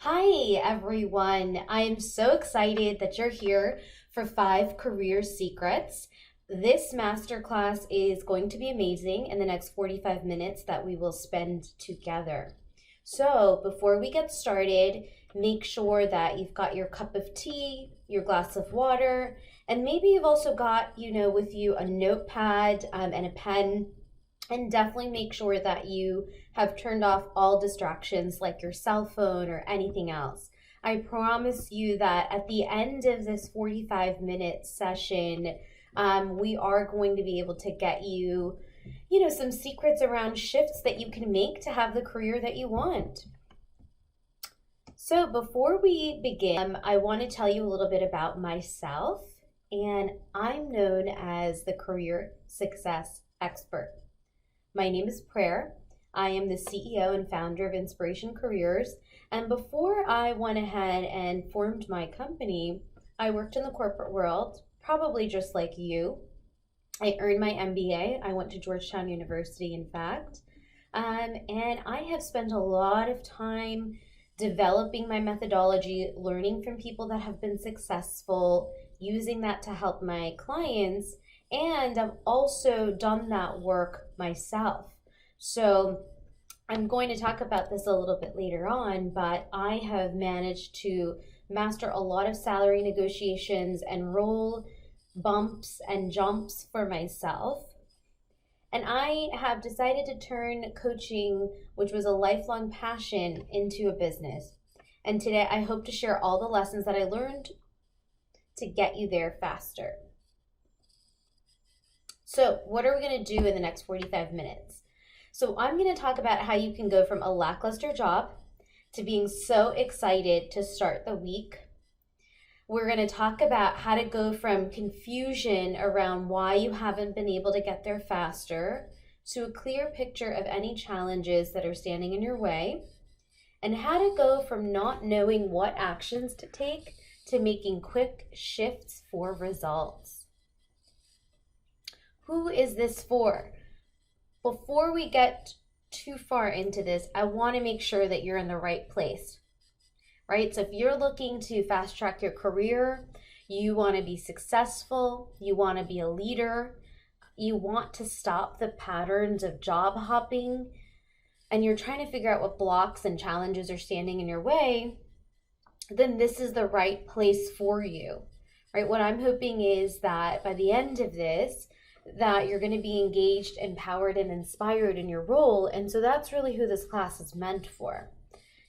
Hi, everyone. I'm so excited that you're here for 5 career secrets. This masterclass is going to be amazing in the next 45 minutes that we will spend together. So, before we get started, make sure that you've got your cup of tea, your glass of water, and maybe you've also got, with you a notepad and a pen. And definitely make sure that you have turned off all distractions like your cell phone or anything else. I promise you that at the end of this 45-minute session, we are going to be able to get you, some secrets around shifts that you can make to have the career that you want. So before we begin, I want to tell you a little bit about myself, and I'm known as the career success expert. My name is Prayer. I am the CEO and founder of Inspiration Careers. And before I went ahead and formed my company, I worked in the corporate world, probably just like you. I earned my MBA. I went to Georgetown University, in fact. And I have spent a lot of time developing my methodology, learning from people that have been successful, using that to help my clients. And I've also done that work myself. So I'm going to talk about this a little bit later on, but I have managed to master a lot of salary negotiations and role bumps and jumps for myself. And I have decided to turn coaching, which was a lifelong passion, into a business. And today I hope to share all the lessons that I learned to get you there faster. So what are we going to do in the next 45 minutes? So I'm going to talk about how you can go from a lackluster job to being so excited to start the week. We're going to talk about how to go from confusion around why you haven't been able to get there faster to a clear picture of any challenges that are standing in your way, and how to go from not knowing what actions to take to making quick shifts for results. Who is this for? Before we get too far into this, I want to make sure that you're in the right place, right? So if you're looking to fast track your career, you want to be successful, you want to be a leader, you want to stop the patterns of job hopping, and you're trying to figure out what blocks and challenges are standing in your way, then this is the right place for you, right? What I'm hoping is that by the end of this, that you're going to be engaged, empowered, and inspired in your role. And so that's really who this class is meant for.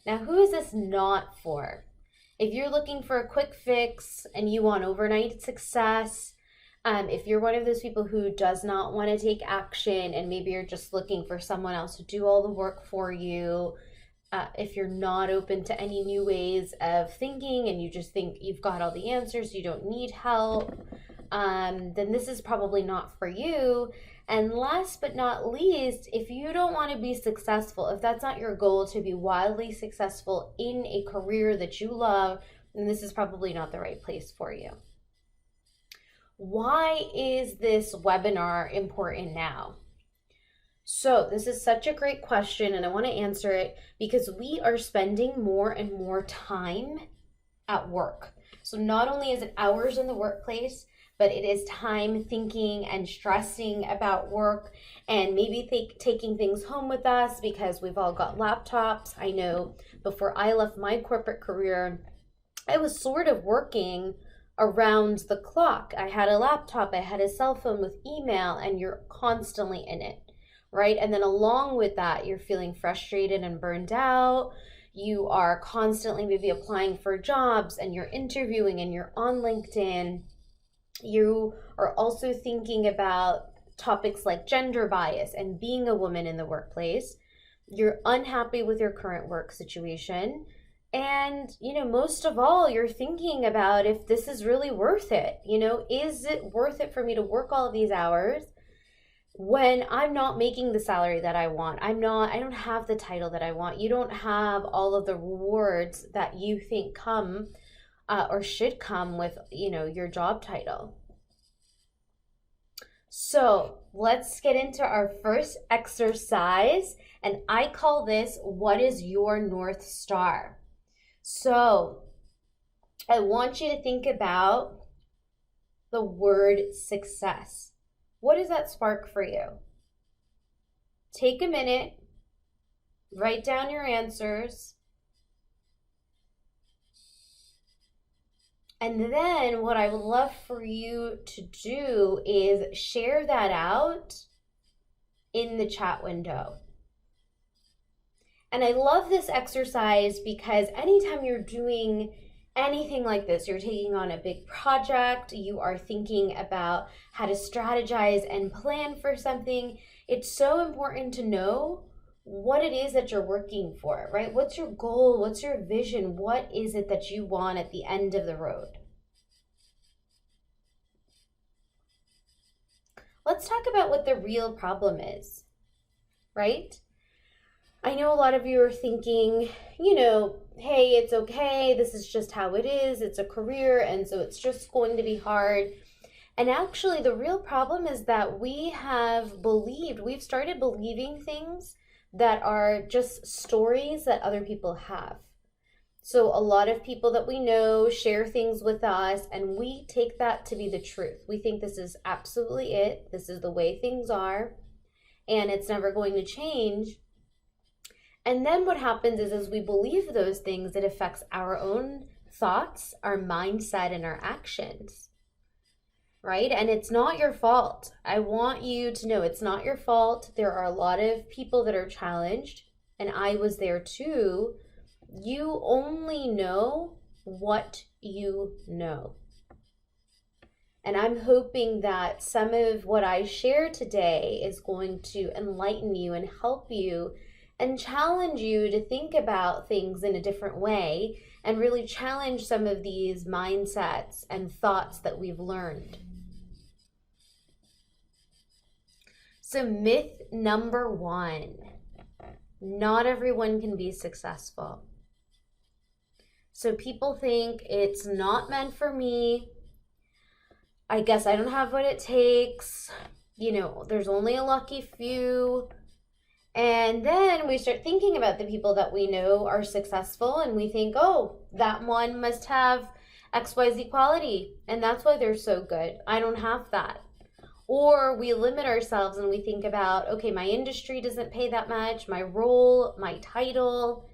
Now, who is this not for? If you're looking for a quick fix and you want overnight success, if you're one of those people who does not want to take action and maybe you're just looking for someone else to do all the work for you, if you're not open to any new ways of thinking and you just think you've got all the answers, you don't need help, then this is probably not for you. And last but not least, if you don't want to be successful, if that's not your goal to be wildly successful in a career that you love, then this is probably not the right place for you. Why is this webinar important now? So this is such a great question, and I want to answer it because we are spending more and more time at work. So not only is it hours in the workplace, but it is time thinking and stressing about work and maybe taking things home with us because we've all got laptops. I know before I left my corporate career, I was sort of working around the clock. I had a laptop, I had a cell phone with email, and you're constantly in it, right? And then along with that, you're feeling frustrated and burned out. You are constantly maybe applying for jobs and you're interviewing and you're on LinkedIn. You are also thinking about topics like gender bias and being a woman in the workplace. You're unhappy with your current work situation. And, most of all, you're thinking about if this is really worth it. Is it worth it for me to work all of these hours when I'm not making the salary that I want? I don't have the title that I want. You don't have all of the rewards that you think come or should come with, your job title. So let's get into our first exercise, and I call this, what is your North Star? So I want you to think about the word success. What does that spark for you? Take a minute, write down your answers, and then what I would love for you to do is share that out in the chat window. And I love this exercise because anytime you're doing anything like this, you're taking on a big project, you are thinking about how to strategize and plan for something, it's so important to know what it is that you're working for, right? What's your goal? What's your vision? What is it that you want at the end of the road? Let's talk about what the real problem is, right? I know a lot of you are thinking, hey, it's okay. This is just how it is. It's a career, and so it's just going to be hard. And actually, the real problem is that we've started believing things that are just stories that other people have. So a lot of people that we know share things with us, and we take that to be the truth. We think this is absolutely it. This is the way things are, and it's never going to change. And then what happens is as we believe those things, it affects our own thoughts, our mindset, and our actions, right? And it's not your fault. I want you to know it's not your fault. There are a lot of people that are challenged, and I was there too. You only know what you know. And I'm hoping that some of what I share today is going to enlighten you and help you and challenge you to think about things in a different way and really challenge some of these mindsets and thoughts that we've learned. So myth number 1, not everyone can be successful. So people think it's not meant for me. I guess I don't have what it takes. There's only a lucky few. And then we start thinking about the people that we know are successful, and we think, oh, that one must have XYZ quality, and that's why they're so good. I don't have that. Or we limit ourselves and we think about, okay, my industry doesn't pay that much, my role, my title.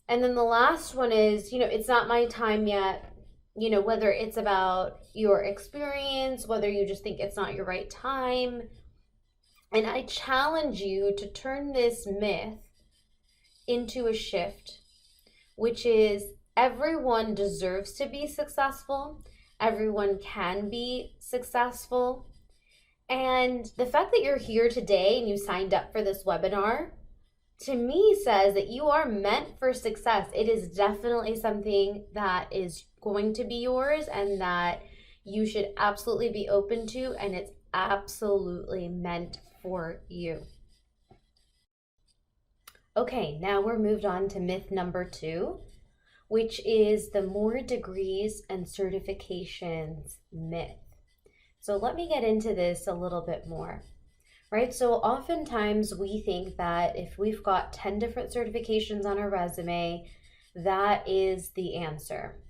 And then the last one is, it's not my time yet. Whether it's about your experience, whether you just think it's not your right time. And I challenge you to turn this myth into a shift, which is everyone deserves to be successful. Everyone can be successful. And the fact that you're here today and you signed up for this webinar, to me says that you are meant for success. It is definitely something that is going to be yours and that you should absolutely be open to, and it's absolutely meant for you. Okay, now we're moved on to myth number 2, which is the more degrees and certifications myth. So let me get into this a little bit more, right? So oftentimes we think that if we've got 10 different certifications on our resume, that is the answer.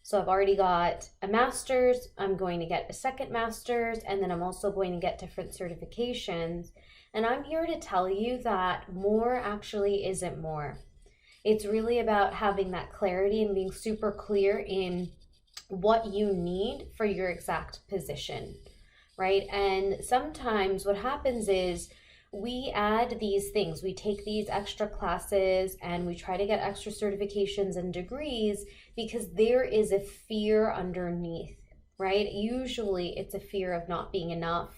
So I've already got a master's, I'm going to get a second master's, and then I'm also going to get different certifications. And I'm here to tell you that more actually isn't more. It's really about having that clarity and being super clear in what you need for your exact position, right? And sometimes what happens is we add these things, we take these extra classes and we try to get extra certifications and degrees because there is a fear underneath, right? Usually it's a fear of not being enough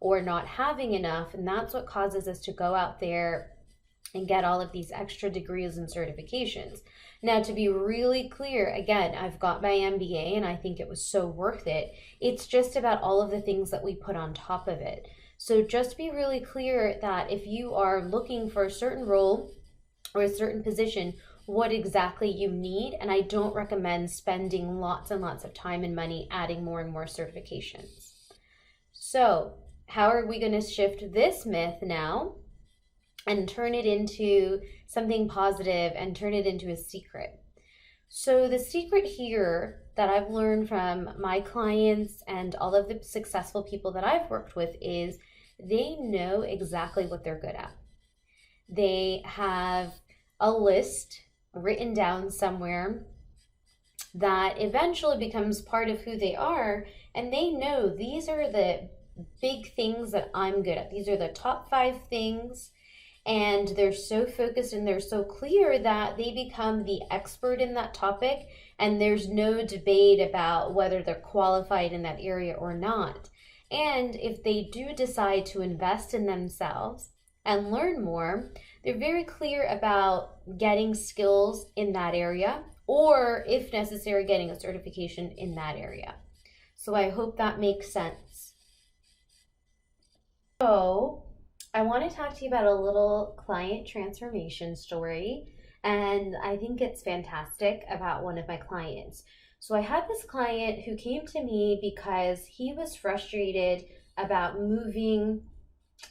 or not having enough, and that's what causes us to go out there and get all of these extra degrees and certifications. Now, to be really clear, again, I've got my MBA and I think it was so worth it. It's just about all of the things that we put on top of it. So just be really clear that if you are looking for a certain role or a certain position, what exactly you need. And I don't recommend spending lots and lots of time and money adding more and more certifications. So how are we going to shift this myth now and turn it into something positive and turn it into a secret? So, the secret here that I've learned from my clients and all of the successful people that I've worked with is they know exactly what they're good at. They have a list written down somewhere that eventually becomes part of who they are, and they know these are the big things that I'm good at. These are the top 5 things, and they're so focused and they're so clear that they become the expert in that topic, and there's no debate about whether they're qualified in that area or not. And if they do decide to invest in themselves and learn more, they're very clear about getting skills in that area, or if necessary, getting a certification in that area. So I hope that makes sense. So I want to talk to you about a little client transformation story, and I think it's fantastic about one of my clients. So I had this client who came to me because he was frustrated about moving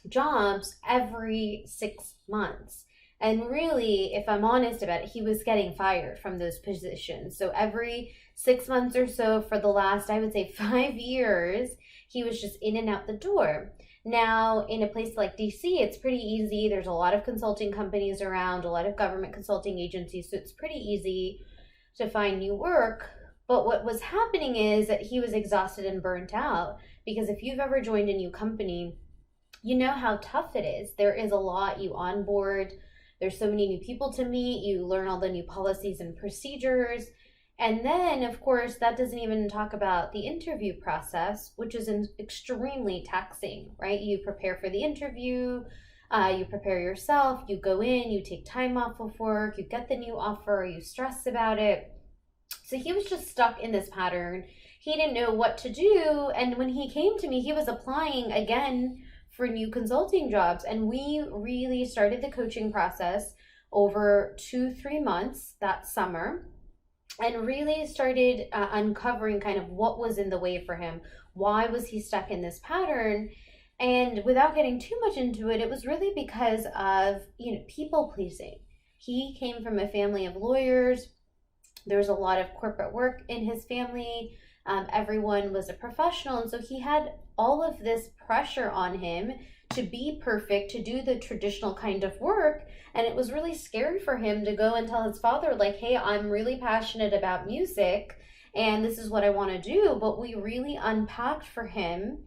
jobs every 6 months. And really, if I'm honest about it, he was getting fired from those positions. So every 6 months or so for the last, I would say, 5 years, he was just in and out the door. Now, in a place like DC, it's pretty easy. There's a lot of consulting companies around, a lot of government consulting agencies, so it's pretty easy to find new work. But what was happening is that he was exhausted and burnt out, because if you've ever joined a new company, you know how tough it is. There is a lot you onboard. There's so many new people to meet. You learn all the new policies and procedures. And then, of course, that doesn't even talk about the interview process, which is extremely taxing, right? You prepare for the interview, you prepare yourself, you go in, you take time off of work, you get the new offer, you stress about it. So he was just stuck in this pattern. He didn't know what to do. And when he came to me, he was applying again for new consulting jobs. And we really started the coaching process over 2-3 months that summer, and really started uncovering kind of what was in the way for him. Why was he stuck in this pattern? And without getting too much into it, it was really because of, people pleasing. He came from a family of lawyers. There was a lot of corporate work in his family. Everyone was a professional. And so he had all of this pressure on him to be perfect, to do the traditional kind of work. And it was really scary for him to go and tell his father, like, hey, I'm really passionate about music and this is what I want to do. But we really unpacked for him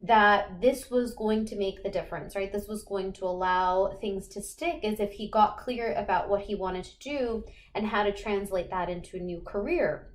that this was going to make the difference, right? This was going to allow things to stick, as if he got clear about what he wanted to do and how to translate that into a new career.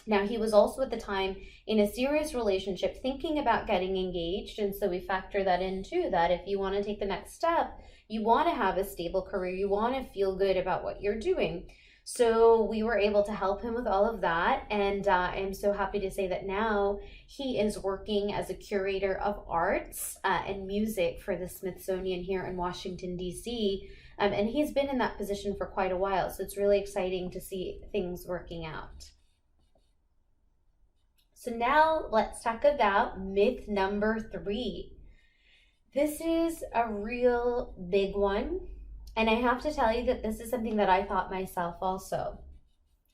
Now, he was also at the time in a serious relationship, thinking about getting engaged. And so we factor that in too, that if you want to take the next step, you want to have a stable career, you want to feel good about what you're doing. So we were able to help him with all of that. And I'm so happy to say that now he is working as a curator of arts and music for the Smithsonian here in Washington, D.C. And he's been in that position for quite a while. So it's really exciting to see things working out. So now let's talk about myth number 3. This is a real big one. And I have to tell you that this is something that I thought myself also.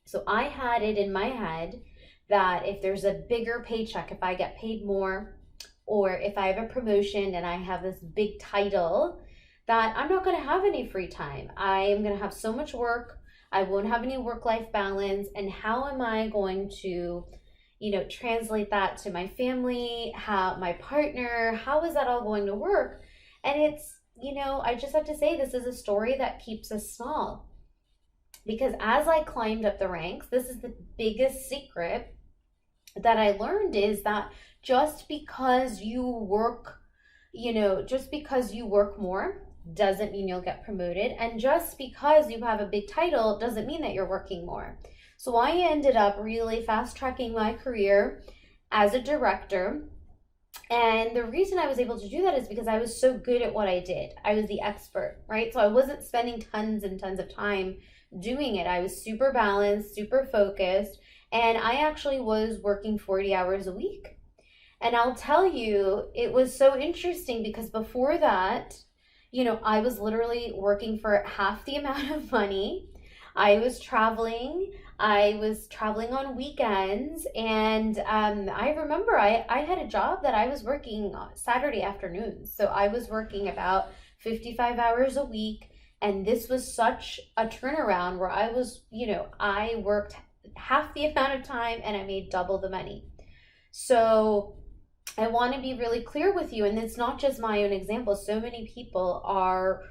So I had it in my head that if there's a bigger paycheck, if I get paid more, or if I have a promotion and I have this big title, that I'm not going to have any free time. I am going to have so much work. I won't have any work-life balance. And how am I going to translate that to my family, my partner? How is that all going to work? And it's, I just have to say, this is a story that keeps us small. Because as I climbed up the ranks, this is the biggest secret that I learned, is that just because you work more doesn't mean you'll get promoted. And just because you have a big title doesn't mean that you're working more. So I ended up really fast tracking my career as a director. And the reason I was able to do that is because I was so good at what I did. I was the expert, right? So I wasn't spending tons and tons of time doing it. I was super balanced, super focused, and I actually was working 40 hours a week. And I'll tell you, it was so interesting because before that, I was literally working for half the amount of money. I was traveling. I was traveling on weekends, and I remember I had a job that I was working on Saturday afternoons. So I was working about 55 hours a week, and this was such a turnaround where I was, I worked half the amount of time and I made double the money. So I want to be really clear with you, and it's not just my own example. So many people are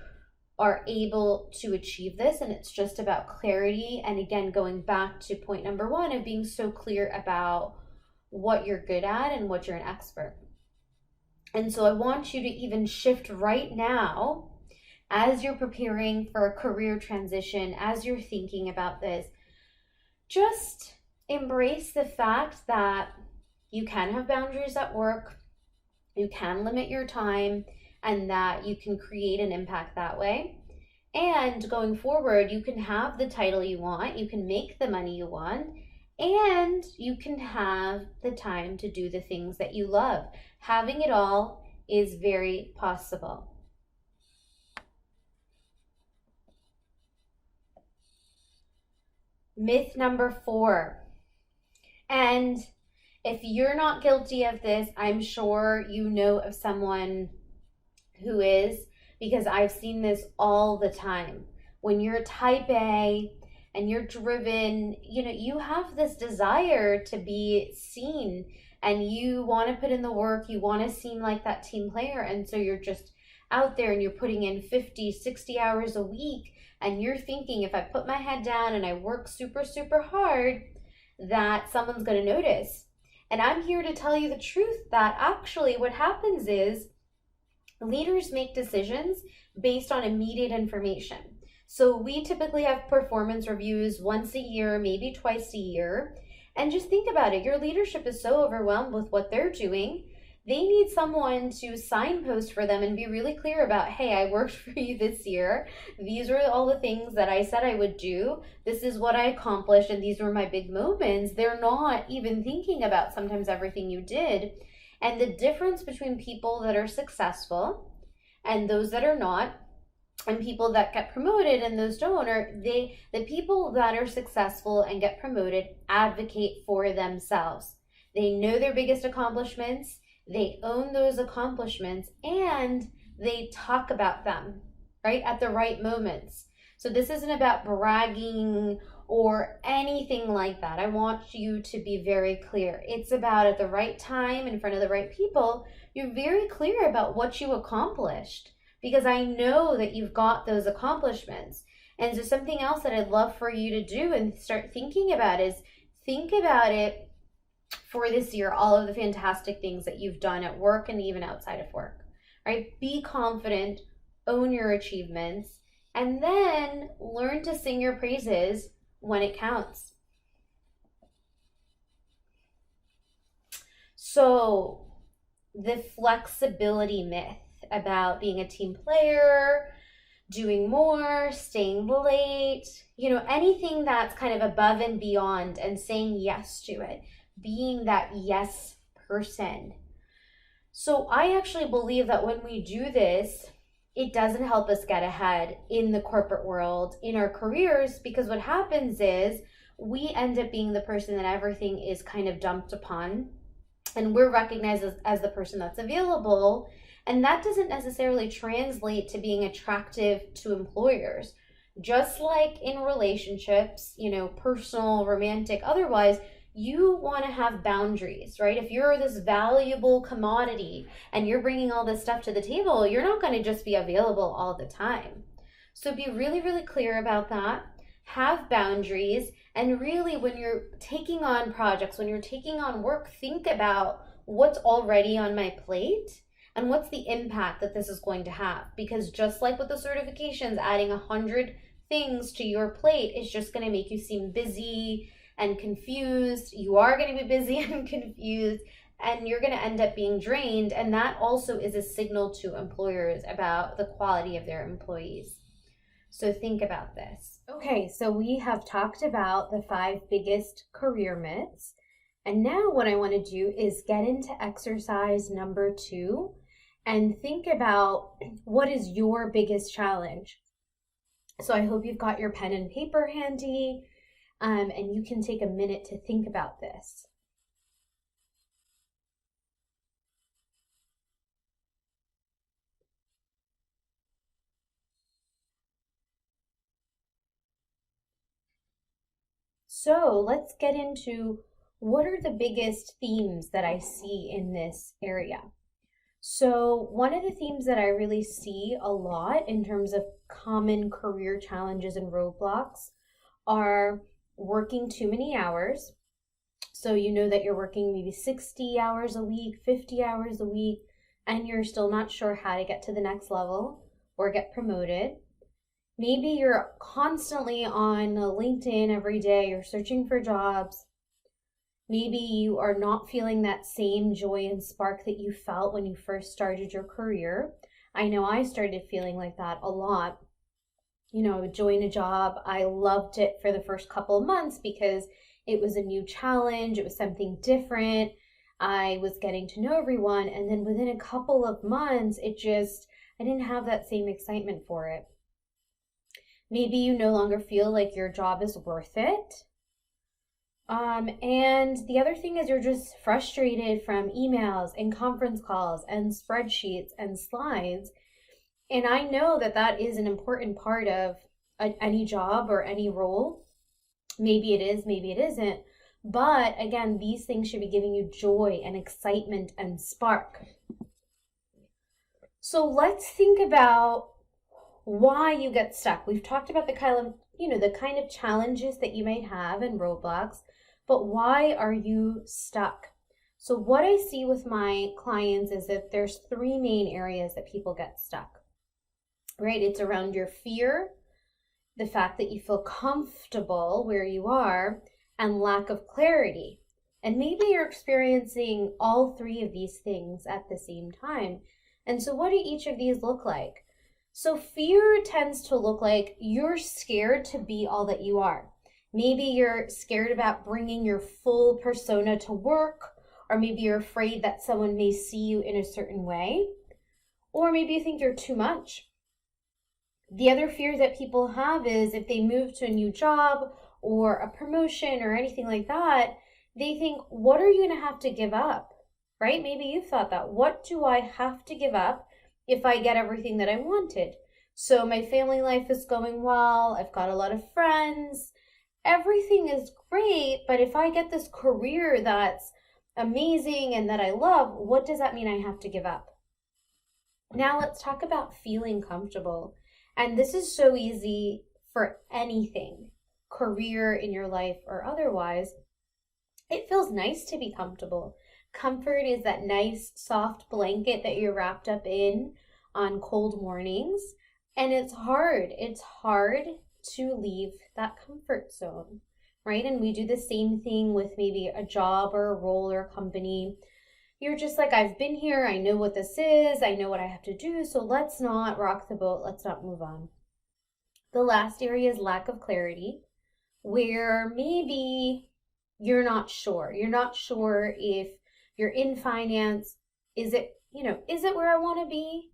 able to achieve this, and it's just about clarity. And again, going back to point number one of being so clear about what you're good at and what you're an expert. And so I want you to even shift right now as you're preparing for a career transition, as you're thinking about this, just embrace the fact that you can have boundaries at work, you can limit your time, and that you can create an impact that way. And going forward, you can have the title you want, you can make the money you want, and you can have the time to do the things that you love. Having it all is very possible. Myth number 4. And if you're not guilty of this, I'm sure you know of someone who is, because I've seen this all the time. When you're type A and you're driven, you have this desire to be seen, and you want to put in the work, you want to seem like that team player, and so you're just out there and you're putting in 50, 60 hours a week, and you're thinking, if I put my head down and I work super, super hard, that someone's going to notice. And I'm here to tell you the truth that actually what happens is leaders make decisions based on immediate information. So we typically have performance reviews once a year, maybe twice a year. And just think about it. Your leadership is so overwhelmed with what they're doing. They need someone to signpost for them and be really clear about, hey, I worked for you this year. These are all the things that I said I would do. This is what I accomplished, and these were my big moments. They're not even thinking about sometimes everything you did. And the difference between people that are successful and those that are not, and people that get promoted and those don't, are the people that are successful and get promoted advocate for themselves. They know their biggest accomplishments, they own those accomplishments, and they talk about them, right, at the right moments. So this isn't about bragging or anything like that. I want you to be very clear. It's about at the right time, in front of the right people, you're very clear about what you accomplished, because I know that you've got those accomplishments. And so something else that I'd love for you to do and start thinking about is think about it for this year, all of the fantastic things that you've done at work and even outside of work, right? Be confident, own your achievements, and then learn to sing your praises when it counts. So the flexibility myth about being a team player, doing more, staying late, anything that's kind of above and beyond, and saying yes to it, being that yes person. So I actually believe that when we do this, it doesn't help us get ahead in the corporate world, in our careers, because what happens is we end up being the person that everything is kind of dumped upon, and we're recognized as the person that's available, and that doesn't necessarily translate to being attractive to employers. Just like in relationships, personal, romantic, otherwise, you want to have boundaries, right? If you're this valuable commodity and you're bringing all this stuff to the table, you're not going to just be available all the time. So be really, really clear about that. Have boundaries. And really, when you're taking on projects, when you're taking on work, think about what's already on my plate and what's the impact that this is going to have. Because just like with the certifications, adding 100 things to your plate is just going to make you seem busy and confused. You are going to be busy and confused, and you're going to end up being drained. And that also is a signal to employers about the quality of their employees. So think about this. Okay, so we have talked about the 5 biggest career myths. And now what I want to do is get into exercise number 2 and think about what is your biggest challenge. So I hope you've got your pen and paper handy, and you can take a minute to think about this. So let's get into what are the biggest themes that I see in this area. So one of the themes that I really see a lot in terms of common career challenges and roadblocks are working too many hours. So you know that you're working maybe 60 hours a week, 50 hours a week, and you're still not sure how to get to the next level or get promoted. Maybe you're constantly on LinkedIn every day, you're searching for jobs. Maybe you are not feeling that same joy and spark that you felt when you first started your career. I know I started feeling like that a lot. You know, I would join a job. I loved it for the first couple of months because it was a new challenge. It was something different. I was getting to know everyone. And then within a couple of months, I didn't have that same excitement for it. Maybe you no longer feel like your job is worth it. And the other thing is you're just frustrated from emails and conference calls and spreadsheets and slides. And I know that that is an important part of any job or any role. Maybe it is, maybe it isn't. But again, these things should be giving you joy and excitement and spark. So let's think about why you get stuck. We've talked about the kind of challenges that you might have and roadblocks, but why are you stuck? So what I see with my clients is that there's three main areas that people get stuck, right? It's around your fear, the fact that you feel comfortable where you are, and lack of clarity. And maybe you're experiencing all three of these things at the same time. And so what do each of these look like? So fear tends to look like you're scared to be all that you are. Maybe you're scared about bringing your full persona to work, or maybe you're afraid that someone may see you in a certain way, or maybe you think you're too much. The other fear that people have is if they move to a new job or a promotion or anything like that, they think, what are you going to have to give up, right? Maybe you've thought that. What do I have to give up if I get everything that I wanted? So my family life is going well. I've got a lot of friends. Everything is great. But if I get this career that's amazing and that I love, what does that mean I have to give up? Now let's talk about feeling comfortable. And this is so easy for anything, career in your life or otherwise. It feels nice to be comfortable. Comfort is that nice, soft blanket that you're wrapped up in on cold mornings. And it's hard. It's hard to leave that comfort zone, right? And we do the same thing with maybe a job or a role or a company. You're just like, I've been here. I know what this is. I know what I have to do. So let's not rock the boat. Let's not move on. The last area is lack of clarity, where maybe you're not sure. You're not sure if you're in finance. Is it where I want to be?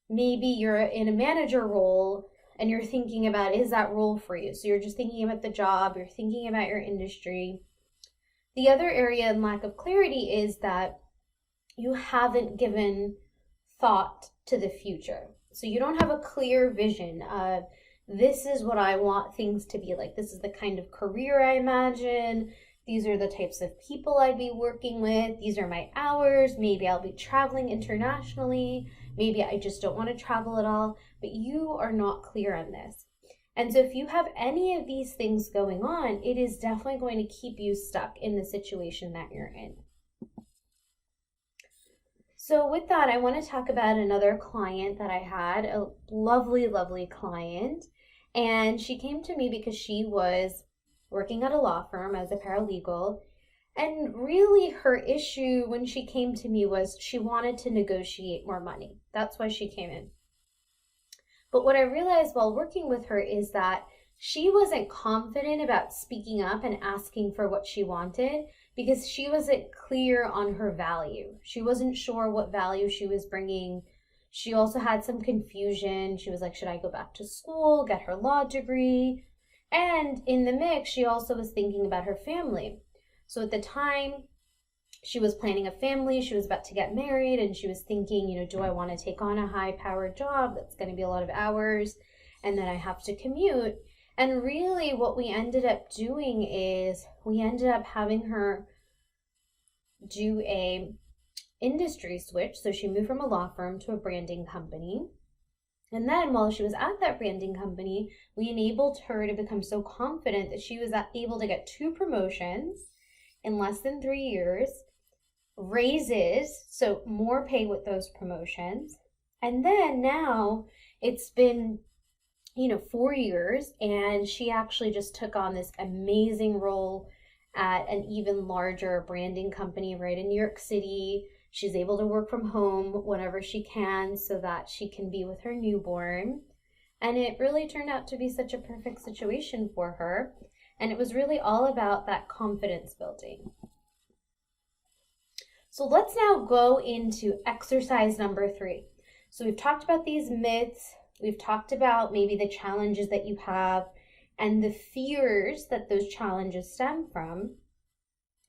Maybe you're in a manager role and you're thinking about, is that role for you? So you're just thinking about the job. You're thinking about your industry. The other area in lack of clarity is that you haven't given thought to the future. So you don't have a clear vision of, this is what I want things to be like. This is the kind of career I imagine. These are the types of people I'd be working with. These are my hours. Maybe I'll be traveling internationally. Maybe I just don't want to travel at all. But you are not clear on this. And so if you have any of these things going on, it is definitely going to keep you stuck in the situation that you're in. So with that, I want to talk about another client that I had, a lovely, lovely client. And she came to me because she was working at a law firm as a paralegal. And really her issue when she came to me was she wanted to negotiate more money. That's why she came in. But what I realized while working with her is that she wasn't confident about speaking up and asking for what she wanted because she wasn't clear on her value. She wasn't sure what value she was bringing She also had some confusion. She was like, should I go back to school, get her law degree? And in the mix, she also was thinking about her family. So at the time, she was planning a family, she was about to get married, and she was thinking, do I want to take on a high-powered job that's going to be a lot of hours and then I have to commute? And really what we ended up doing is we ended up having her do a industry switch. So she moved from a law firm to a branding company. And then while she was at that branding company, we enabled her to become so confident that she was able to get 2 promotions in less than 3 years, raises, so more pay with those promotions. And then now it's been 4 years, and she actually just took on this amazing role at an even larger branding company right in New York City. She's able to work from home whenever she can so that she can be with her newborn. And it really turned out to be such a perfect situation for her. And it was really all about that confidence building. So let's now go into exercise number 3. So we've talked about these myths. We've talked about maybe the challenges that you have and the fears that those challenges stem from.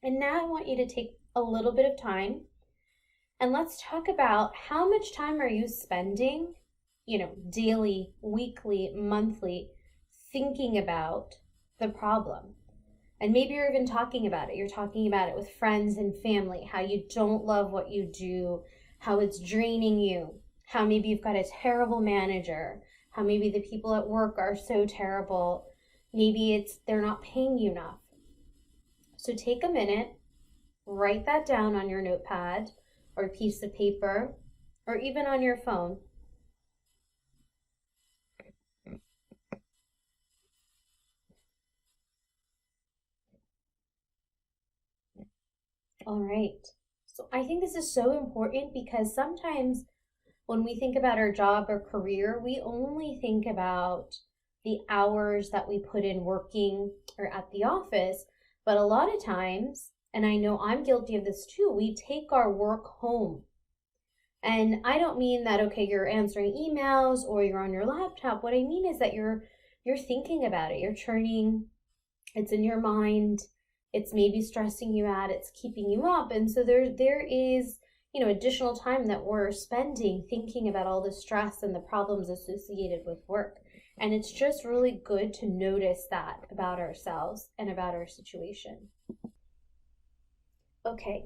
And now I want you to take a little bit of time and let's talk about how much time are you spending, daily, weekly, monthly, thinking about the problem. And maybe you're even talking about it. You're talking about it with friends and family, how you don't love what you do, how it's draining you, how maybe you've got a terrible manager, how maybe the people at work are so terrible. Maybe they're not paying you enough. So take a minute, write that down on your notepad or a piece of paper or even on your phone. All right. So I think this is so important because sometimes when we think about our job or career, we only think about the hours that we put in working or at the office. But a lot of times, and I know I'm guilty of this too, we take our work home. And I don't mean that, okay, you're answering emails or you're on your laptop. What I mean is that you're thinking about it. You're churning. It's in your mind. It's maybe stressing you out. It's keeping you up. And so there is, additional time that we're spending thinking about all the stress and the problems associated with work. And it's just really good to notice that about ourselves and about our situation. Okay,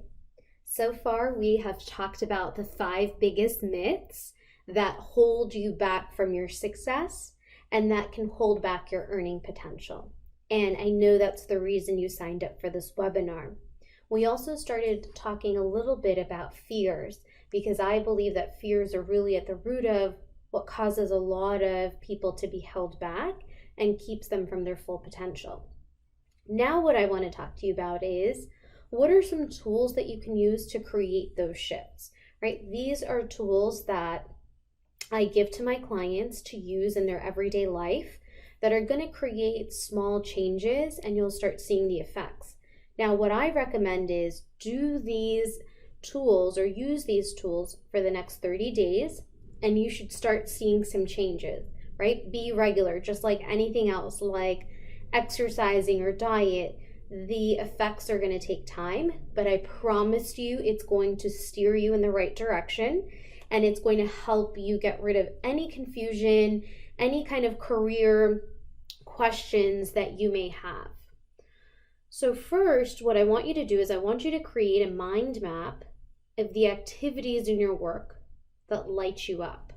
so far we have talked about the 5 biggest myths that hold you back from your success and that can hold back your earning potential. And I know that's the reason you signed up for this webinar. We also started talking a little bit about fears because I believe that fears are really at the root of what causes a lot of people to be held back and keeps them from their full potential. Now what I want to talk to you about is what are some tools that you can use to create those shifts, right? These are tools that I give to my clients to use in their everyday life that are going to create small changes and you'll start seeing the effects. Now, what I recommend is do these tools or use these tools for the next 30 days and you should start seeing some changes, right? Be regular, just like anything else, like exercising or diet. The effects are going to take time, but I promise you it's going to steer you in the right direction and it's going to help you get rid of any confusion, any kind of career questions that you may have. So first, what I want you to do is I want you to create a mind map of the activities in your work that light you up.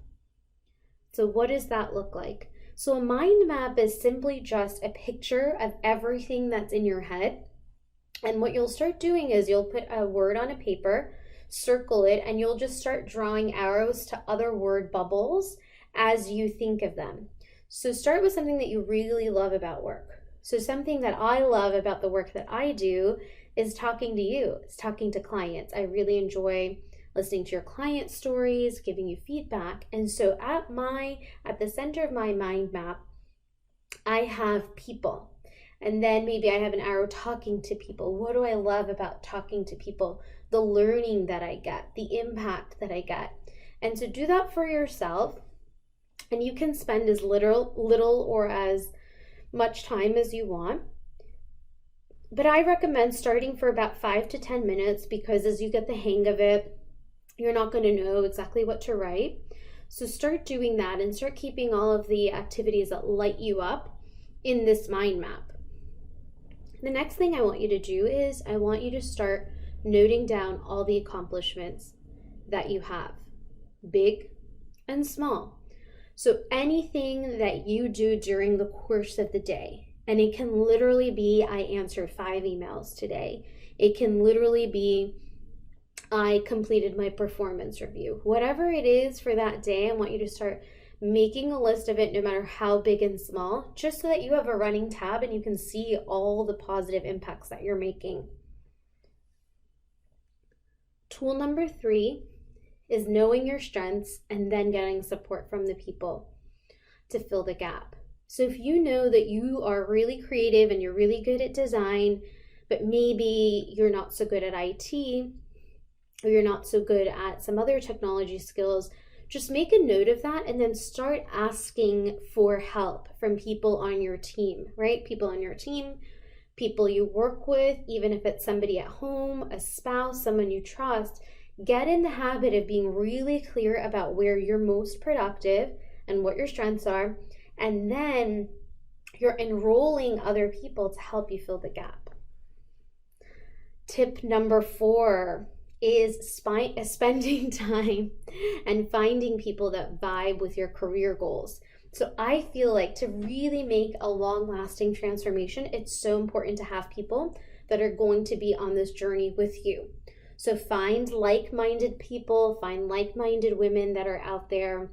So what does that look like? So a mind map is simply just a picture of everything that's in your head. And what you'll start doing is you'll put a word on a paper, circle it, and you'll just start drawing arrows to other word bubbles as you think of them. So start with something that you really love about work. So something that I love about the work that I do is talking to you. It's talking to clients. I really enjoy listening to your client stories, giving you feedback. And so at the center of my mind map, I have people. And then maybe I have an arrow talking to people. What do I love about talking to people? The learning that I get, the impact that I get. And to do that for yourself, and you can spend as little or as much time as you want. But I recommend starting for about 5 to 10 minutes, because as you get the hang of it, you're not going to know exactly what to write. So start doing that and start keeping all of the activities that light you up in this mind map. The next thing I want you to do is I want you to start noting down all the accomplishments that you have, big and small. So anything that you do during the course of the day, and it can literally be, I answered 5 emails today. It can literally be, I completed my performance review. Whatever it is for that day, I want you to start making a list of it, no matter how big and small, just so that you have a running tab and you can see all the positive impacts that you're making. Tool number 3 is knowing your strengths and then getting support from the people to fill the gap. So if you know that you are really creative and you're really good at design, but maybe you're not so good at IT, or you're not so good at some other technology skills, just make a note of that and then start asking for help from people on your team, right? People on your team, people you work with, even if it's somebody at home, a spouse, someone you trust. Get in the habit of being really clear about where you're most productive and what your strengths are, and then you're enrolling other people to help you fill the gap. Tip number 4 is spending time and finding people that vibe with your career goals. So I feel like to really make a long-lasting transformation, it's so important to have people that are going to be on this journey with you. So find like-minded people, find like-minded women that are out there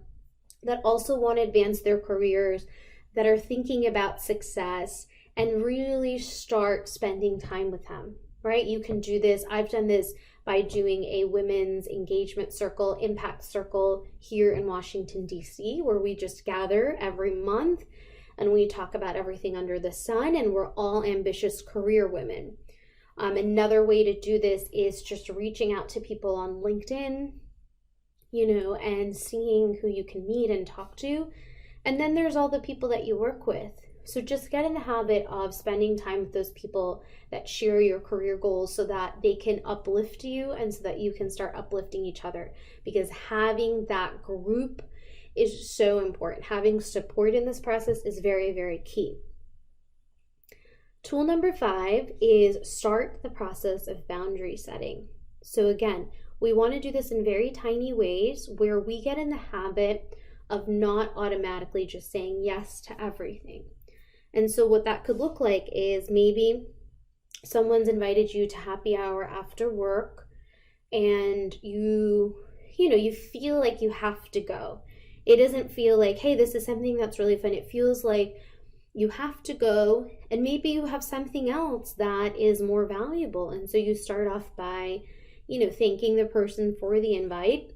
that also want to advance their careers, that are thinking about success, and really start spending time with them, right? You can do this. I've done this by doing a women's engagement circle, impact circle here in Washington, D.C., where we just gather every month and we talk about everything under the sun, and we're all ambitious career women. Another way to do this is just reaching out to people on LinkedIn, and seeing who you can meet and talk to. And then there's all the people that you work with. So just get in the habit of spending time with those people that share your career goals so that they can uplift you and so that you can start uplifting each other. Because having that group is so important. Having support in this process is very, very key. Tool number 5 is start the process of boundary setting. So again, we want to do this in very tiny ways where we get in the habit of not automatically just saying yes to everything. And so what that could look like is maybe someone's invited you to happy hour after work, and you feel like you have to go. It doesn't feel like, hey, this is something that's really fun. It feels like you have to go, and maybe you have something else that is more valuable. And so you start off by, thanking the person for the invite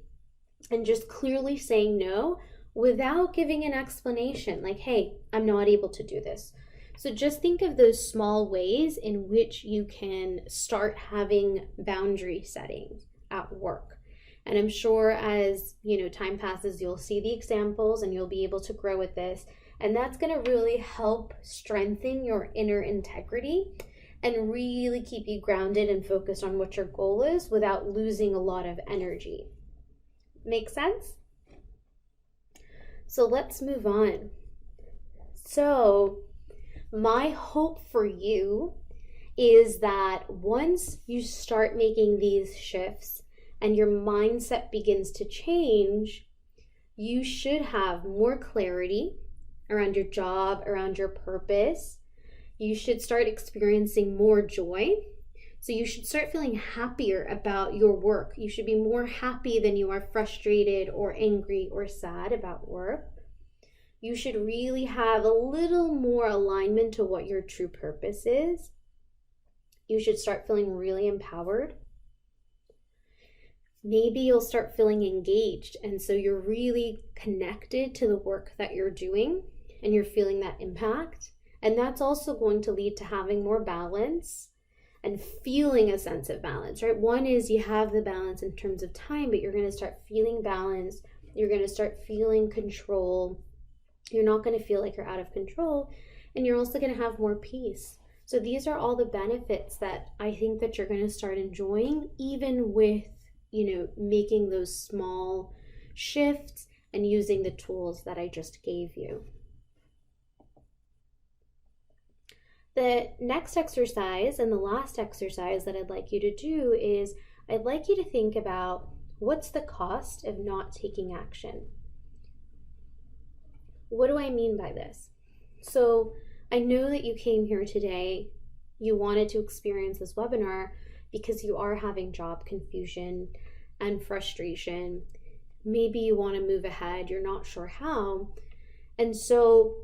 and just clearly saying no without giving an explanation like, hey, I'm not able to do this. So just think of those small ways in which you can start having boundary settings at work. And I'm sure as, time passes, you'll see the examples and you'll be able to grow with this. And that's going to really help strengthen your inner integrity and really keep you grounded and focused on what your goal is without losing a lot of energy. Make sense? So let's move on. So my hope for you is that once you start making these shifts and your mindset begins to change, you should have more clarity around your job, around your purpose. You should start experiencing more joy. So you should start feeling happier about your work. You should be more happy than you are frustrated or angry or sad about work. You should really have a little more alignment to what your true purpose is. You should start feeling really empowered. Maybe you'll start feeling engaged, and so you're really connected to the work that you're doing and you're feeling that impact. And that's also going to lead to having more balance and feeling a sense of balance, right? One is you have the balance in terms of time, but you're going to start feeling balance. You're going to start feeling control. You're not going to feel like you're out of control, and you're also going to have more peace. So these are all the benefits that I think that you're going to start enjoying, even with, making those small shifts and using the tools that I just gave you. The next exercise and the last exercise that I'd like you to do is I'd like you to think about what's the cost of not taking action. What do I mean by this? So I know that you came here today, you wanted to experience this webinar because you are having job confusion and frustration. Maybe you want to move ahead, you're not sure how. And so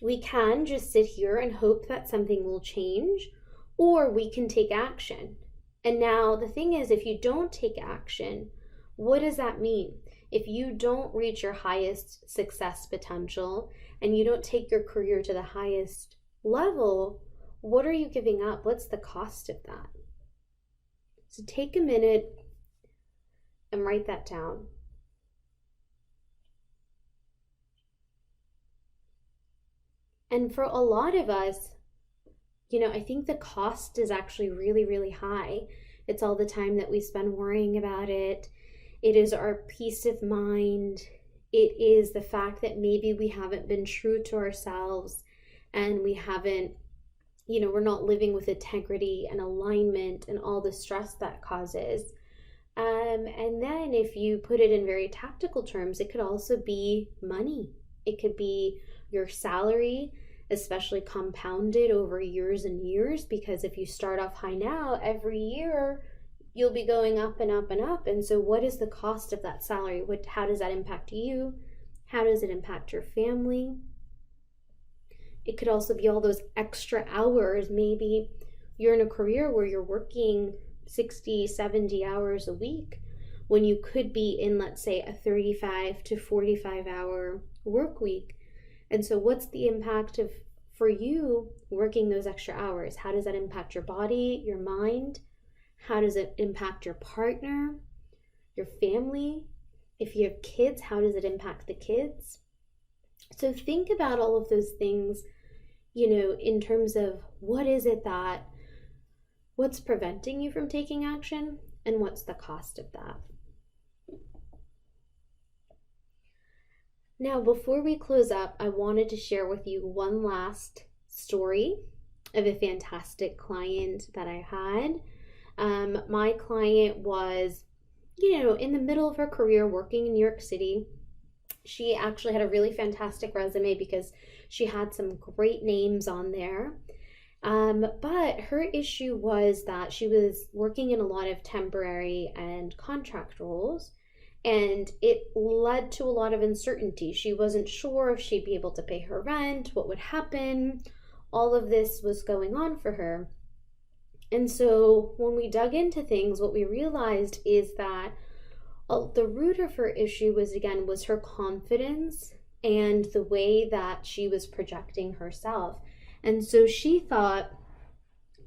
we can just sit here and hope that something will change, or we can take action. And now the thing is, if you don't take action, what does that mean? If you don't reach your highest success potential and you don't take your career to the highest level, what are you giving up? What's the cost of that? So take a minute and write that down. And for a lot of us, I think the cost is actually really, really high. It's all the time that we spend worrying about it. It is our peace of mind. It is the fact that maybe we haven't been true to ourselves and we haven't, we're not living with integrity and alignment and all the stress that causes. And then if you put it in very tactical terms, it could also be money. It could be your salary, especially compounded over years and years, because if you start off high now, every year you'll be going up and up and up. And so what is the cost of that salary? How does that impact you? How does it impact your family? It could also be all those extra hours. Maybe you're in a career where you're working 60, 70 hours a week when you could be in, let's say, a 35 to 45 hour work week. And so what's the impact for you working those extra hours? How does that impact your body, your mind? How does it impact your partner, your family? If you have kids, how does it impact the kids? So think about all of those things, in terms of what's preventing you from taking action and what's the cost of that. Now, before we close up, I wanted to share with you one last story of a fantastic client that I had. My client was, in the middle of her career working in New York City. She actually had a really fantastic resume because she had some great names on there. But her issue was that she was working in a lot of temporary and contract roles, and it led to a lot of uncertainty. She wasn't sure if she'd be able to pay her rent, what would happen. All of this was going on for her. And so when we dug into things, what we realized is that the root of her issue was her confidence and the way that she was projecting herself. And so she thought,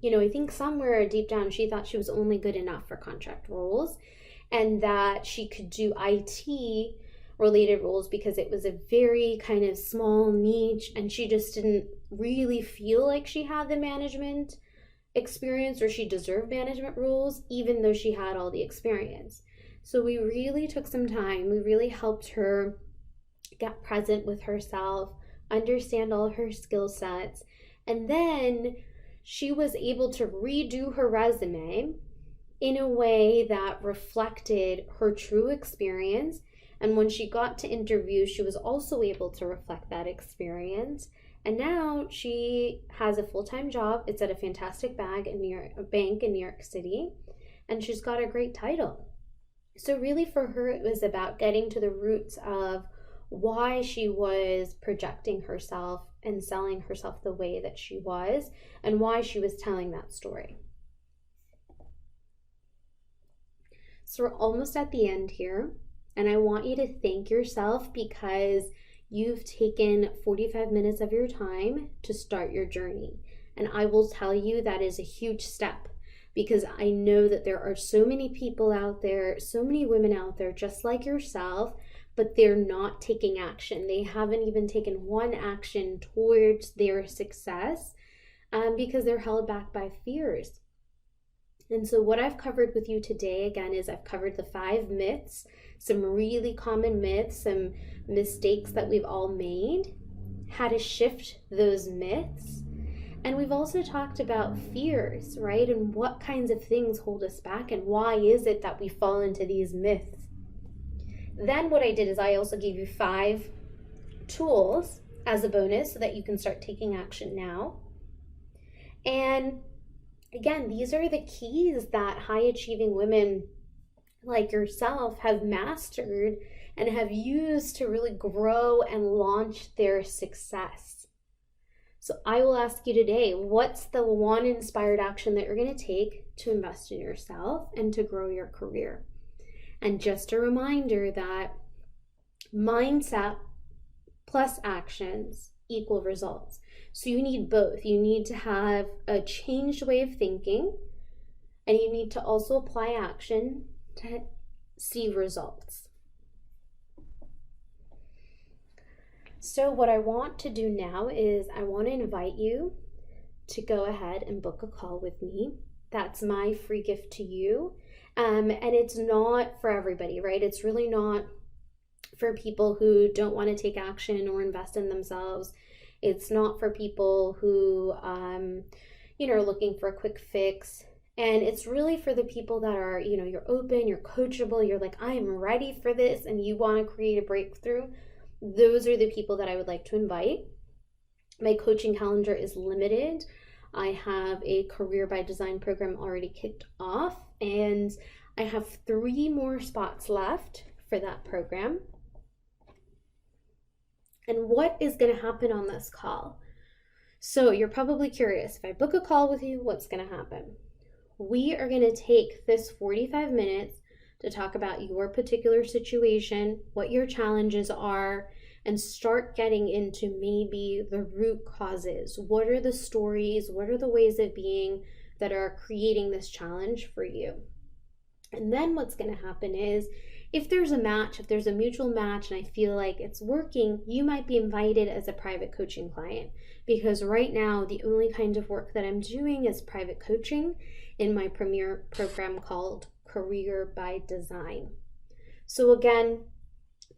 I think somewhere deep down, she thought she was only good enough for contract roles and that she could do IT related roles because it was a very kind of small niche, and she just didn't really feel like she had the management experience or she deserved management roles, even though she had all the experience. So we really took some time. We really helped her get present with herself, understand all her skill sets, and then she was able to redo her resume in a way that reflected her true experience. And when she got to interview, she was also able to reflect that experience. And now she has a full-time job. It's at a fantastic bank in New York City, and she's got a great title. So really for her, it was about getting to the roots of why she was projecting herself and selling herself the way that she was, and why she was telling that story. So we're almost at the end here, and I want you to thank yourself because you've taken 45 minutes of your time to start your journey. And I will tell you that is a huge step, because I know that there are so many people out there, so many women out there just like yourself, but they're not taking action. They haven't even taken one action towards their success because they're held back by fears. And so what I've covered with you today, again, is I've covered the 5 myths, some really common myths, some mistakes that we've all made, how to shift those myths. And we've also talked about fears, right? And what kinds of things hold us back, and why is it that we fall into these myths? Then what I did is I also gave you 5 tools as a bonus so that you can start taking action now. And again, these are the keys that high achieving women like yourself have mastered and have used to really grow and launch their success. So I will ask you today, what's the one inspired action that you're going to take to invest in yourself and to grow your career? And just a reminder that mindset plus actions equal results. So you need both. You need to have a changed way of thinking, and you need to also apply action to see results. So what I want to do now is I want to invite you to go ahead and book a call with me. That's my free gift to you. And it's not for everybody, right? It's really not for people who don't want to take action or invest in themselves. It's not for people who, are looking for a quick fix. And it's really for the people that are, you're open, you're coachable, you're like, I am ready for this, and you want to create a breakthrough. Those are the people that I would like to invite. My coaching calendar is limited. I have a Career by Design program already kicked off, and I have 3 more spots left for that program. And what is going to happen on this call? So you're probably curious, if I book a call with you, what's going to happen? We are going to take this 45 minutes to talk about your particular situation, what your challenges are, and start getting into maybe the root causes. What are the stories? What are the ways of being that are creating this challenge for you? And then what's going to happen is, if there's a match, if there's a mutual match and I feel like it's working, you might be invited as a private coaching client, because right now the only kind of work that I'm doing is private coaching in my premier program called Career by Design. So again,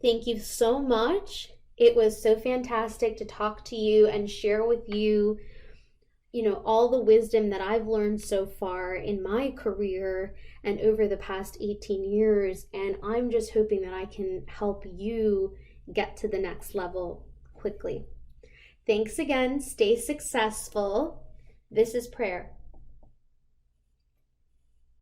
thank you so much. It was so fantastic to talk to you and share with you, all the wisdom that I've learned so far in my career and over the past 18 years. And I'm just hoping that I can help you get to the next level quickly. Thanks again. Stay successful. This is prayer.